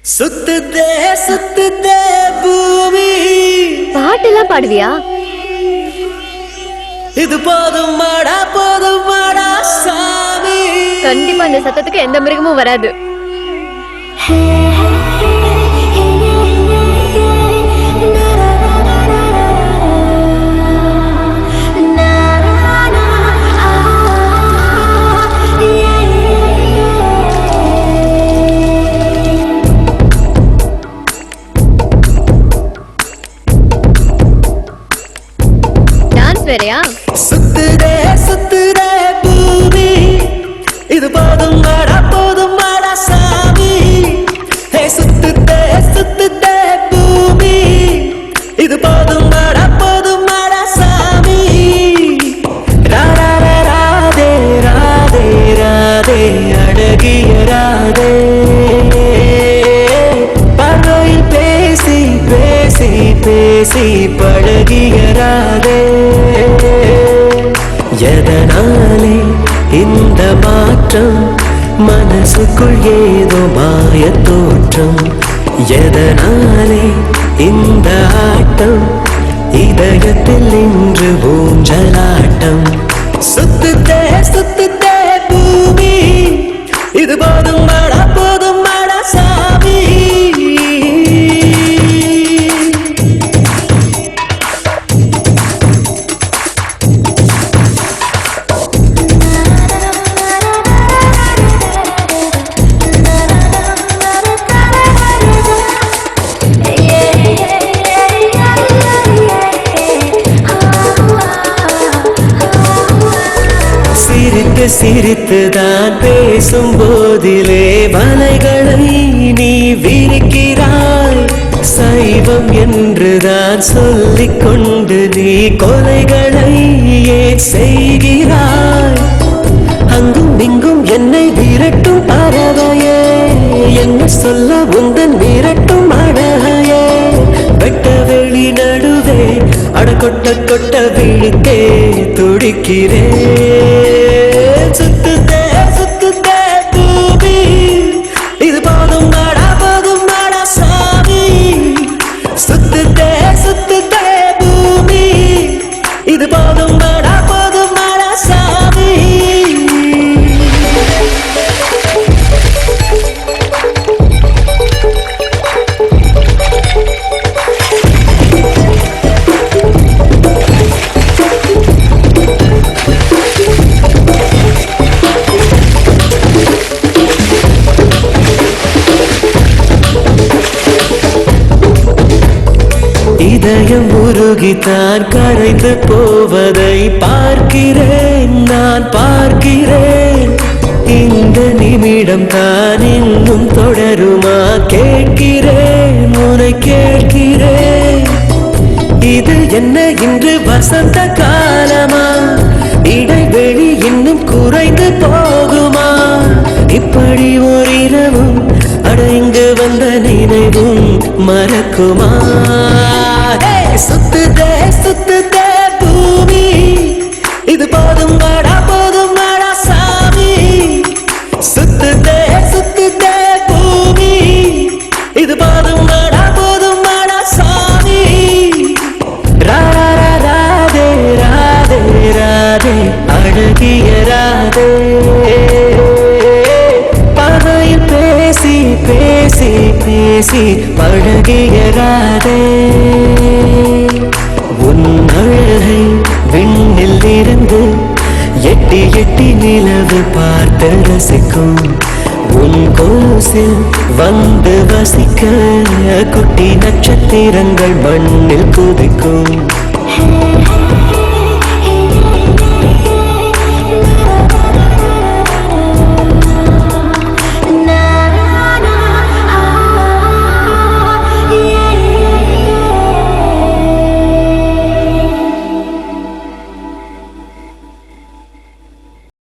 சுத்துதே பூமி. பாட்டெல்லாம் பாடுவியா? இது போதும் மாடா சாமி. கண்டிப்பா இந்த சத்தத்துக்கு எந்த மிருகமும் வராது. வேறையா? சுத்துதே பூமி. இது போதும் மாடா சாமி. சுத்துதே பூமி. இது போதும் மாடா சாமி. ராதே ராதே ராதே அழகிய ராதே. பார்வையில் பேசி பேசி பேசி பழகிய ராதே. எதனாலே இந்த மாற்றம்? மனசுக்குள் ஏதோ மாய தோற்றம். எதனாலே இந்த ஆட்டம்? இதயத்தில் இன்று ஊஞ்சலாட்டம். சுத்துதே பூமி. இது போதும் மாடா சாமி. சிரித்துதான் பேசும் போதிலே வலைகளை நீ விரிக்கிறாய். சைவம் என்றுதான் சொல்லிக் கொண்டு நீ கொலைகளை ஏன் செய்கிறாய்? அங்கும் இங்கும் என்னை விரட்டும் பறவையே, என்ன சொல்ல உந்தன் விரட்டும் அழகையே. வெட்ட வெளி நடுவே அட கொட்ட விழித்தே துடிக்கிறேன். சுத்துதே பூமி. இது போதும் மாடா சாமி. சுத்துதே பூமி. இது போதும் மாடா சாமி. இதயம் உருகித்தான் கரைந்து போவதை பார்க்கிறேன், நான் பார்க்கிறேன். இந்த நிமிடம் தான் இன்னும் தொடருமா? கேட்கிறேன், உன்னை கேட்கிறேன். இது என்ன இன்று வசந்த காலமா? இடைவெளி இன்னும் குறைந்து போகுமா? இப்படி ஓரிரவும் அட இங்கு வந்த நினைவும் மறக்குமா? சுத்துதே பூமி. இது போதும் மாடா சாமி. சுத்துதே பூமி. இது போதும் மாடா சாமி. ராதே ராதே ராதே அழகிய ராதே. பார்வையில் பேசி பேசி பேசி பழகிய ராதே. உன் அழகை விண்ணில் இருந்து எட்டி எட்டி நிலவு பார்த்து ரசிக்கும். உன் கோசில் வந்து வசிக்க குட்டி நட்சத்திரங்கள் மண்ணில் குதிக்கும்.